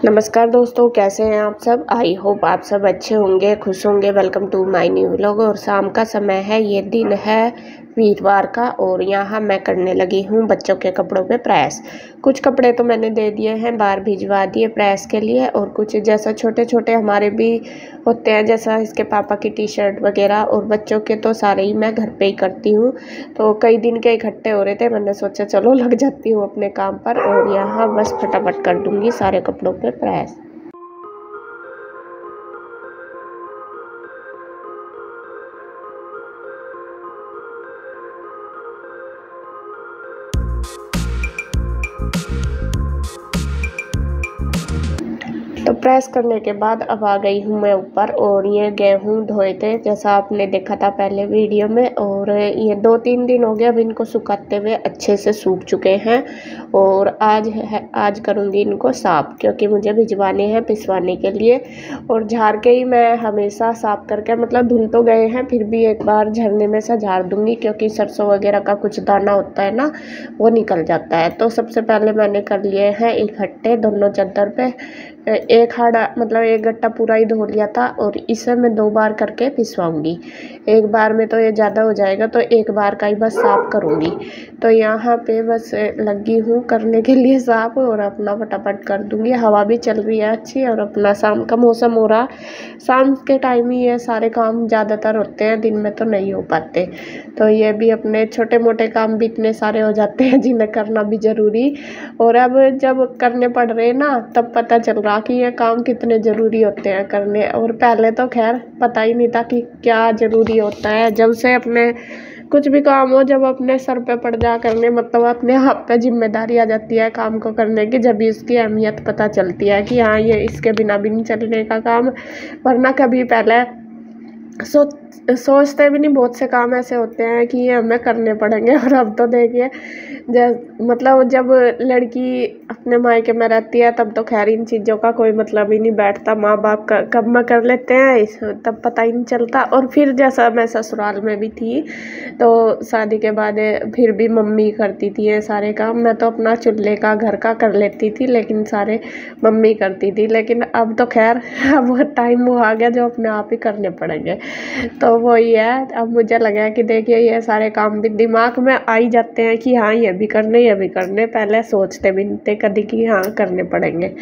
नमस्कार दोस्तों, कैसे हैं आप सब। आई होप आप सब अच्छे होंगे, खुश होंगे। Welcome to my new vlog. और शाम का समय है, ये दिन है वीरवार का और यहाँ मैं करने लगी हूँ बच्चों के कपड़ों पे प्रेस। कुछ कपड़े तो मैंने दे दिए हैं, बाहर भिजवा दिए प्रेस के लिए, और कुछ जैसा छोटे छोटे हमारे भी होते हैं, जैसा इसके पापा की टी शर्ट वगैरह, और बच्चों के तो सारे ही मैं घर पे ही करती हूँ। तो कई दिन के इकट्ठे हो रहे थे, मैंने सोचा चलो लग जाती हूँ अपने काम पर, और यहाँ बस फटाफट कर दूँगी सारे कपड़ों पे प्रेस। तो प्रेस करने के बाद अब आ गई हूँ मैं ऊपर, और ये गेहूँ धोए थे जैसा आपने देखा था पहले वीडियो में। और ये 2-3 दिन हो गए अब इनको सुखाते हुए, अच्छे से सूख चुके हैं। और आज करूँगी इनको साफ़, क्योंकि मुझे भिजवाने हैं पिसवाने के लिए। और झाड़ के ही मैं हमेशा साफ़ करके, मतलब धुल तो गए हैं फिर भी एक बार झरने में से झाड़ दूँगी, क्योंकि सरसों वगैरह का कुछ दाना होता है ना, वो निकल जाता है। तो सबसे पहले मैंने कर लिए हैं इकट्ठे दोनों चादर पे। एक हाड़ा मतलब एक गट्टा पूरा ही धो लिया था, और इसे मैं 2 बार करके पिसवाऊंगी। एक बार में तो ये ज़्यादा हो जाएगा, तो एक बार का ही बस साफ़ करूँगी। तो यहाँ पे बस लगी हूँ करने के लिए साफ़, और अपना फटाफट कर दूँगी। हवा भी चल रही है अच्छी, और अपना शाम का मौसम हो रहा, शाम के टाइम ही ये सारे काम ज़्यादातर होते हैं, दिन में तो नहीं हो पाते। तो ये भी अपने छोटे मोटे काम भी इतने सारे हो जाते हैं जिन्हें करना भी ज़रूरी। और अब जब करने पड़ रहे हैं ना, तब पता चल रहा कि ये काम कितने ज़रूरी होते हैं करने। और पहले तो खैर पता ही नहीं था कि क्या ज़रूरी होता है। जब से अपने कुछ भी काम हो, जब अपने सर पे पड़ जा करने, मतलब अपने हाथ पे जिम्मेदारी आ जाती है काम को करने की, जब भी इसकी अहमियत पता चलती है कि हाँ ये इसके बिना भी नहीं चलने का काम। वरना कभी पहले सोचते भी नहीं। बहुत से काम ऐसे होते हैं कि ये हमें करने पड़ेंगे। और अब तो देखिए, मतलब जब लड़की अपने मायके में रहती है तब तो खैर इन चीज़ों का कोई मतलब ही नहीं बैठता। माँ बाप का कब में कर लेते हैं तब पता ही नहीं चलता। और फिर जैसा मैं ससुराल में भी थी, तो शादी के बाद फिर भी मम्मी करती थी ये सारे काम। मैं तो अपना चूल्हे का घर का कर लेती थी, लेकिन सारे मम्मी करती थी। लेकिन अब तो खैर अब टाइम वो आ गया जो अपने आप ही करने पड़ेंगे। तो वही है, अब मुझे लगा कि देखिए ये सारे काम भी दिमाग में आ ही जाते हैं कि हाँ ये भी करने। पहले सोचते भी नहीं थे कभी कि हाँ करने पड़ेंगे।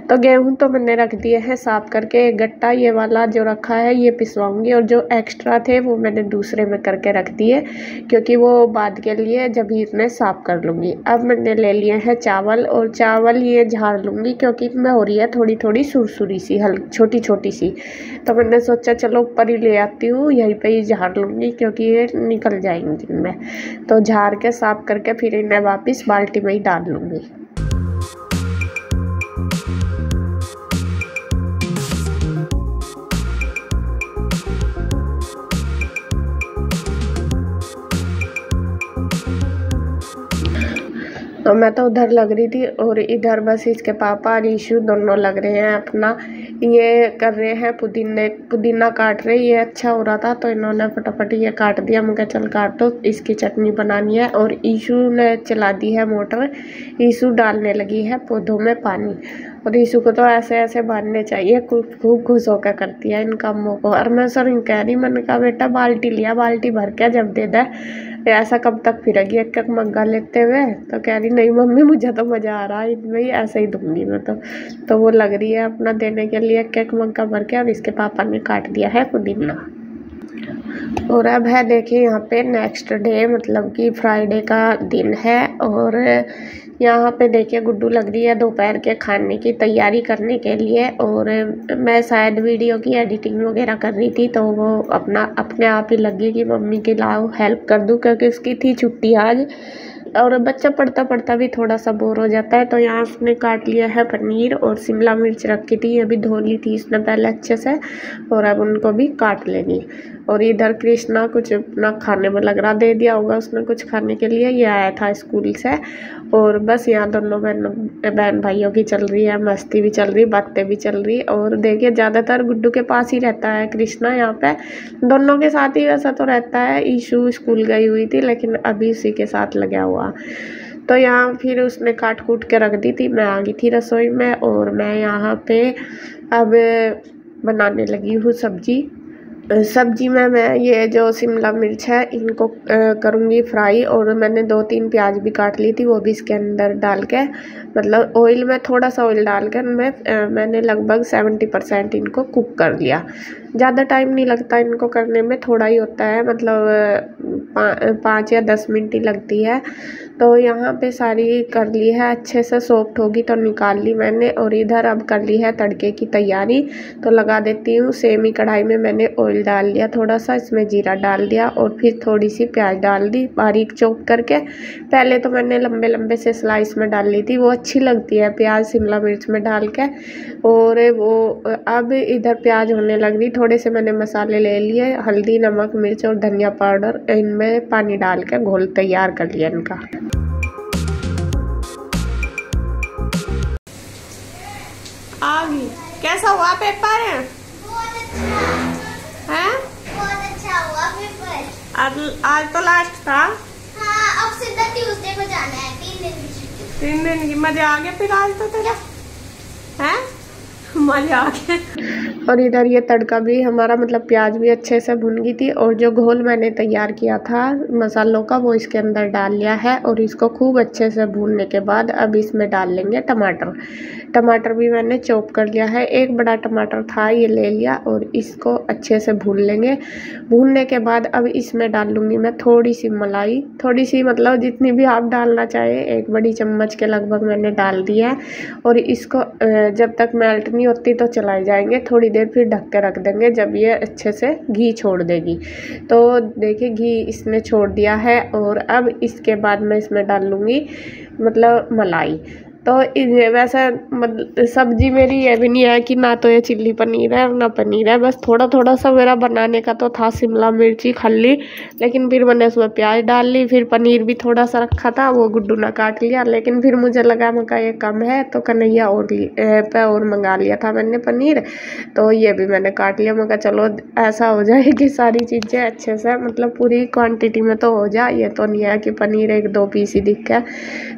तो गेहूँ तो मैंने रख दिए हैं साफ़ करके। एक गट्टा ये वाला जो रखा है ये पिसवाऊंगी, और जो एक्स्ट्रा थे वो मैंने दूसरे में करके रख दिए, क्योंकि वो बाद के लिए जब ही इसमें साफ़ कर लूँगी। अब मैंने ले लिए हैं चावल, और चावल ये झाड़ लूँगी, क्योंकि इसमें हो रही है थोड़ी थोड़ी सुरसुरी सी, छोटी छोटी सी। तो मैंने सोचा चलो ऊपर ही ले आती हूँ, यहीं पे ही झाड़ लूँगी, क्योंकि ये निकल जाएंगी इनमें। तो झाड़ के साफ़ करके फिर इन्हें वापस बाल्टी में ही डाल लूँगी। तो मैं तो उधर लग रही थी, और इधर बस इसके पापा और ईशू दोनों लग रहे हैं अपना ये कर रहे हैं। पुदीना काट रहे, ये अच्छा हो रहा था तो इन्होंने फटाफट ये काट दिया। मुझे चल काट दो, इसकी चटनी बनानी है। और ईशू ने चला दी है मोटर, ईशू डालने लगी है पौधों में पानी। और ईशू को तो ऐसे ऐसे बांधने चाहिए, खूब खुश होकर करती है इन कामों को। और मैं सर कह रही, मैंने कहा बेटा बाल्टी लिया, बाल्टी भर के जब दे दे, ऐसा कब तक फिरेगी एक एक मग्गा लेते हुए। तो कह रही नहीं मम्मी मुझे तो मज़ा आ रहा है इनमें ही, ऐसे ही दूंगी मैं तो वो लग रही है अपना देने के लिए एक एक मग्गा भर के। अब इसके पापा ने काट दिया है पुदीना। और अब है देखिए यहाँ पे नेक्स्ट डे, मतलब कि फ्राइडे का दिन है। और यहाँ पे देखिए गुड्डू लग रही है दोपहर के खाने की तैयारी करने के लिए। और मैं शायद वीडियो की एडिटिंग वगैरह कर रही थी, तो वो अपने आप ही लगी कि मम्मी की लाओ हेल्प कर दूँ, क्योंकि उसकी थी छुट्टी आज। और बच्चा पढ़ता पढ़ता भी थोड़ा सा बोर हो जाता है। तो यहाँ उसने काट लिया है पनीर, और शिमला मिर्च रखी थी, ये भी धो ली थी इसने पहले अच्छे से, और अब उनको भी काट लेनी। और इधर कृष्णा कुछ अपना खाने में लग रहा, दे दिया होगा उसने कुछ खाने के लिए, ये आया था स्कूल से। और बस यहाँ दोनों बहन भाइयों की चल रही है, मस्ती भी चल रही, बातें भी चल रही। और देखिए ज़्यादातर गुड्डू के पास ही रहता है कृष्णा, यहाँ पे दोनों के साथ ही वैसा तो रहता है। ईशू स्कूल गई हुई थी, लेकिन अभी उसी के साथ लगा हुआ। तो यहाँ फिर उसने काट कूट के रख दी थी। मैं आ गई थी रसोई में और मैं यहाँ पे अब बनाने लगी हूँ सब्जी। सब्जी में मैं ये जो शिमला मिर्च है इनको करूँगी फ्राई, और मैंने 2-3 प्याज भी काट ली थी, वो भी इसके अंदर डाल के, मतलब ऑयल में थोड़ा सा ऑयल डाल कर मैंने लगभग 70% इनको कुक कर लिया। ज़्यादा टाइम नहीं लगता इनको करने में, थोड़ा ही होता है, मतलब 5 या 10 मिनट ही लगती है। तो यहाँ पे सारी कर ली है, अच्छे से सॉफ्ट होगी तो निकाल ली मैंने। और इधर अब कर ली है तड़के की तैयारी, तो लगा देती हूँ। सेम ही कढ़ाई में मैंने ऑयल डाल लिया थोड़ा सा, इसमें जीरा डाल दिया और फिर थोड़ी सी प्याज डाल दी बारीक चॉप करके। पहले तो मैंने लंबे लंबे से स्लाइस में डाल ली थी, वो अच्छी लगती है प्याज शिमला मिर्च में डाल के। और वो अब इधर प्याज होने लग रही, थोड़े से मैंने मसाले ले लिए, हल्दी, नमक, मिर्च और धनिया पाउडर, इनमें पानी डाल के घोल तैयार कर लिया इनका। आ गई। कैसा हुआ पेपर है? बहुत अच्छा हैं? बहुत अच्छा हुआ पेपर। आज तो लास्ट था। हाँ, अब सीधा ट्यूसडे को जाना है, 3 दिन की छुट्टी। 3 दिन की मजे आ गए फिर आज तो तेरा, हैं? मजा आ गया। और इधर ये तड़का भी हमारा, मतलब प्याज भी अच्छे से भुन गई थी, और जो घोल मैंने तैयार किया था मसालों का वो इसके अंदर डाल लिया है। और इसको खूब अच्छे से भूनने के बाद अब इसमें डाल लेंगे टमाटर। टमाटर भी मैंने चॉप कर लिया है, 1 बड़ा टमाटर था ये ले लिया, और इसको अच्छे से भून लेंगे। भूनने के बाद अब इसमें डाल लूँगी मैं थोड़ी सी मलाई, थोड़ी सी मतलब जितनी भी आप डालना चाहे, 1 बड़ी चम्मच के लगभग मैंने डाल दिया है। और इसको जब तक मेल्ट नहीं होती तो चलाए जाएंगे थोड़ी देर, फिर ढक के रख देंगे जब ये अच्छे से घी छोड़ देगी। तो देखिए घी इसने छोड़ दिया है, और अब इसके बाद मैं इसमें डाल लूँगी मतलब मलाई। तो वैसे मतलब सब्जी मेरी ये भी नहीं है कि ना तो ये चिल्ली पनीर है और ना पनीर है, बस थोड़ा थोड़ा सा मेरा बनाने का तो था शिमला मिर्ची खाली, लेकिन फिर मैंने उसमें प्याज डाल ली। फिर पनीर भी थोड़ा सा रखा था, वो गुड्डू ने काट लिया, लेकिन फिर मुझे लगा मका ये कम है तो कन्हैया और मंगा लिया था मैंने पनीर, तो ये भी मैंने काट लिया। मका चलो ऐसा हो जाए कि सारी चीज़ें अच्छे से मतलब पूरी क्वान्टिटी में तो हो जाए, ये तो नहीं है कि पनीर 1-2 पीस ही दिख है।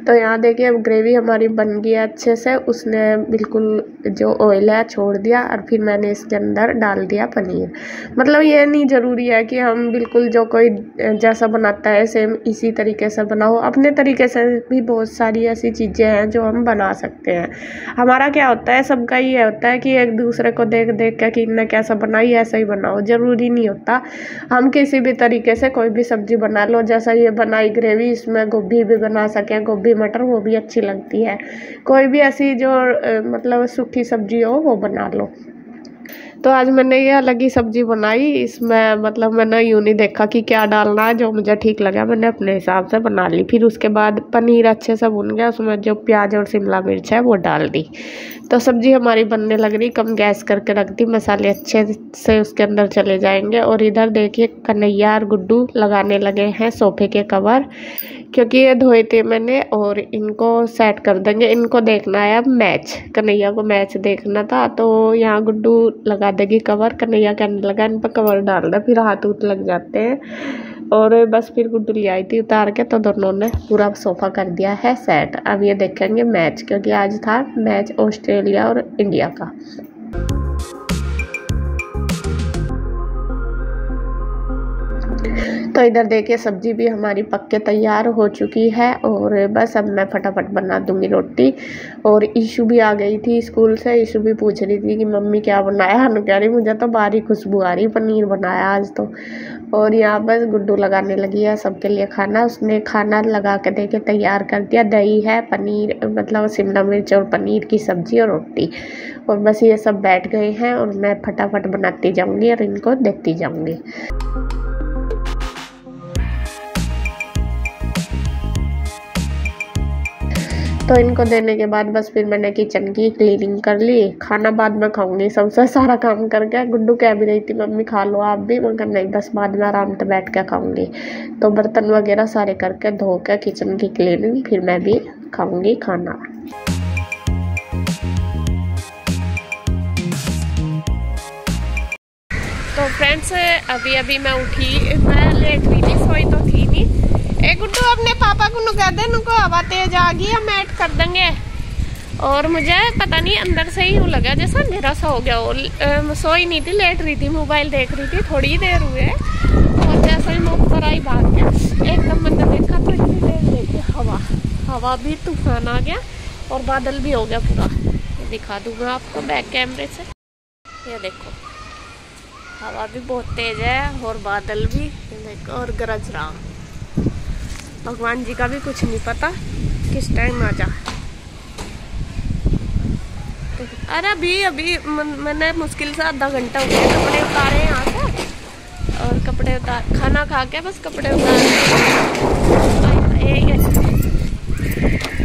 तो यहाँ देखिए ग्रेवी हमारी बन गया अच्छे से, उसने बिल्कुल जो ऑयल है छोड़ दिया, और फिर मैंने इसके अंदर डाल दिया पनीर। मतलब ये नहीं ज़रूरी है कि हम बिल्कुल जो कोई जैसा बनाता है सेम इसी तरीके से बनाओ, अपने तरीके से भी बहुत सारी ऐसी चीज़ें हैं जो हम बना सकते हैं। हमारा क्या होता है, सबका ये होता है कि एक दूसरे को देख देख के कि इनने कैसा बनाई ऐसा ही बनाओ, ज़रूरी नहीं होता। हम किसी भी तरीके से कोई भी सब्ज़ी बना लो, जैसा ये बनाई ग्रेवी, इसमें गोभी भी बना सकें, गोभी मटर, वो भी अच्छी लगती है। कोई भी ऐसी जो मतलब सूखी सब्जी हो वो बना लो। तो आज मैंने ये अलग ही सब्जी बनाई, इसमें मतलब मैंने यूँ नहीं देखा कि क्या डालना है, जो मुझे ठीक लगा मैंने अपने हिसाब से बना ली। फिर उसके बाद पनीर अच्छे से भुन गया, उसमें जो प्याज और शिमला मिर्च है वो डाल दी। तो सब्जी हमारी बनने लग रही, कम गैस करके रख दी, मसाले अच्छे से उसके अंदर चले जाएंगे। और इधर देखिए कन्हैया और गुड्डू लगाने लगे हैं सोफे के कवर, क्योंकि ये धोए थे मैंने, और इनको सेट कर देंगे। इनको देखना है अब मैच, कन्हैया को मैच देखना था, तो यहाँ गुड्डू लगा देगी कवर, कन्हैया कहने लगा इन पर कवर डाल दे, फिर हाथ उत लग जाते हैं। और बस फिर गुड्डू ले आई थी उतार के, तो दोनों ने पूरा सोफ़ा कर दिया है सेट। अब ये देखेंगे मैच, क्योंकि आज था मैच ऑस्ट्रेलिया और इंडिया का। तो इधर देखिए सब्जी भी हमारी पक के तैयार हो चुकी है, और बस अब मैं फटाफट बना दूंगी रोटी। और ईशू भी आ गई थी स्कूल से, ईशू भी पूछ रही थी कि मम्मी क्या बनाया, हनु कह रही मुझे तो बाहरी खुशबू आ रही, पनीर बनाया आज तो। और यहाँ बस गुड्डू लगाने लगी है सबके लिए खाना, उसने खाना लगा के देके तैयार कर दिया। दही है, पनीर मतलब शिमला मिर्च और पनीर की सब्जी और रोटी, और बस ये सब बैठ गए हैं, और मैं फटाफट बनाती जाऊँगी और इनको देखती जाऊँगी। तो इनको देने के बाद बस फिर मैंने किचन की क्लीनिंग कर ली। खाना बाद में खाऊंगी, सबसे सारा काम करके। गुड्डू कह भी रही थी मम्मी खा लो आप भी, मगर नहीं बस बाद में आराम से बैठ के खाऊंगी। तो बर्तन वगैरह सारे करके धो के किचन की क्लीनिंग, फिर मैं भी खाऊंगी खाना। तो फ्रेंड्स अभी मैं उठी, मैं लेट हुई थी, सोई तो थी नहीं, ए गुड्डू अपने पापा को कह दे, नुको हवा तेज आ गई, हम ऐड कर देंगे। और मुझे पता नहीं अंदर से ही यूँ लगा जैसा अंधेरा सा हो गया। और सोई नहीं थी, लेट रही थी, मोबाइल देख रही थी, थोड़ी ही देर हुए और जैसे ही मैं ऊपर आई भाग के एकदम मैंने देखा तो इतनी देर देखी हवा भी तूफान आ गया और बादल भी हो गया पूरा। ये दिखा दूंगा आपको बैक कैमरे से, ये देखो हवा भी बहुत तेज है और बादल भी देखो और गरज रहा। भगवान जी का भी कुछ नहीं पता किस टाइम आ जा। अरे अभी मैंने मुश्किल से आधा घंटा हो गया कपड़े उतारे यहाँ से, और कपड़े उतार खाना खा के बस कपड़े उतार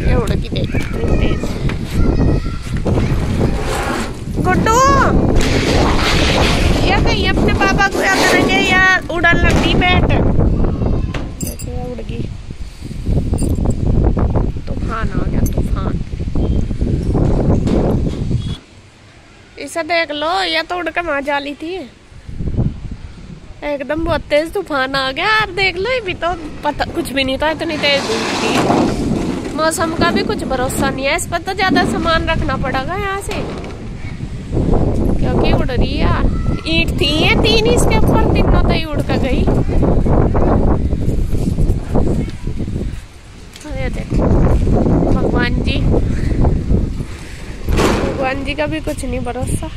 ये उड़की देख तेज। गुड्डू या कहीं अपने पापा को या करेंगे या उड़न लगती बैठ उड़गी। तूफान आ गया तूफान, इसे देख लो, या तो उड़ के वहां जाली थी एकदम बहुत तेज तूफान आ गया। आप देख लो, ये भी तो पता कुछ भी नहीं था, इतनी तेज धूप थी। मौसम का भी कुछ भरोसा नहीं है, इस पर तो ज्यादा सामान रखना पड़ेगा यहाँ से क्योंकि उड़ रही है। ईंट थी ये 3 इसके ऊपर, तीनों तो ही उड़ कर गई। अरे देखो भगवान जी का भी कुछ नहीं भरोसा।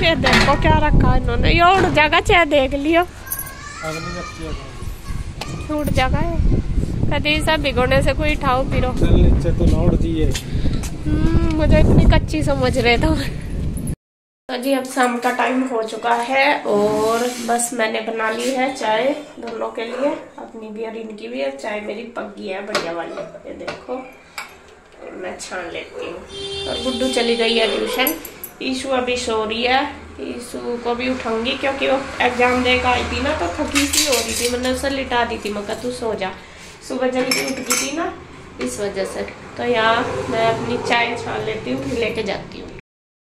ये देखो क्या रखा इन्होंने, ये उड़ जाएगा, चाहे देख लियो उड़ जाएगा। कभी सब भिगोने से कोई ठाओ पिरो नीचे तो लौट दिए। मुझे इतनी कच्ची समझ रहे थे। तो जी अब शाम का टाइम हो चुका है और बस मैंने बना ली है चाय दोनों के लिए, अपनी भी और इनकी भी। और चाय मेरी पक गई है बढ़िया वाली, ये देखो मैं छान लेती हूँ। और गुड्डू चली गई है ट्यूशन, ईशु अभी सो रही है। ईशु को भी उठाऊंगी क्योंकि वो एग्जाम दे कर आई थी ना, तो थकी सी हो रही थी, मैंने उसे लिटा दी थी, मैं तू सो जा। सुबह जल्दी उठ गई थी ना इस वजह से। तो यहाँ मैं अपनी चाय छान लेती हूँ, लेके जाती हूँ।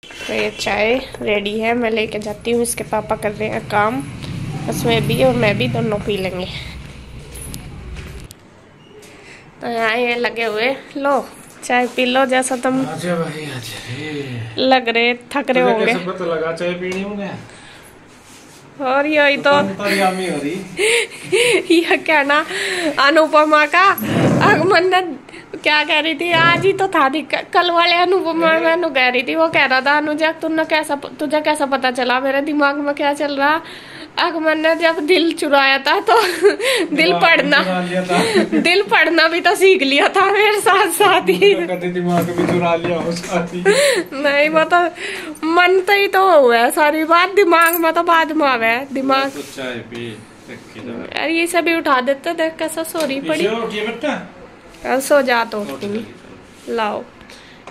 तो ये चाय रेडी है, मैं लेके जाती हूँ। इसके पापा कर रहे हैं काम, उसमें भी और मैं भी दोनों पी लेंगे। तो यहाँ ये लगे हुए, लो चाय पी लो। जैसा तुम आजा भाई आजा लग रहे थक रहे होंगे, कैसे पता लगा चाय पीनी होंगे। और यही तो हो रही यह कहना अनुपमा का मन्नत क्या कह रही थी, आज ही तो था कल वाले अनुपमा मैंने कह रही थी, वो कह रहा था अनुजा तुझे कैसा पता चला मेरे दिमाग में क्या चल रहा। अगमन ने जब दिल चुराया था तो दिल पढ़ना भी तो सीख लिया था मेरे साथ साथ ही। दिमाग भी चुरा लिया उसका नहीं मतलब मन तो ही तो हुआ है, सारी बात दिमाग में तो बाद में आवे है दिमाग। अरे ये सभी उठा देते, देख कैसा सोरी पड़ी। सो जा तो लाओ,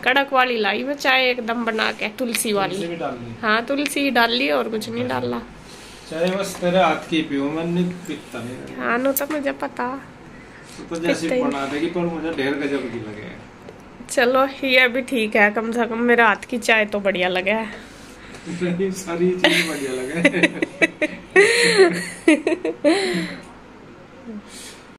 कड़क वाली लाई मैं चाय एकदम बना के, तुलसी वाली। हाँ तुलसी डाल ली और कुछ नहीं डाला। चाय बस तेरे हाथ की पीऊं, मैं नहीं पीता नहीं। हाँ नो तो मुझे पता, तो जैसे बना देगी पर मुझे ढेर गजब की लगे। चलो ये भी ठीक है, कम से कम मेरे हाथ की चाय तो बढ़िया लगे है। सारी चीज बढ़िया लगे।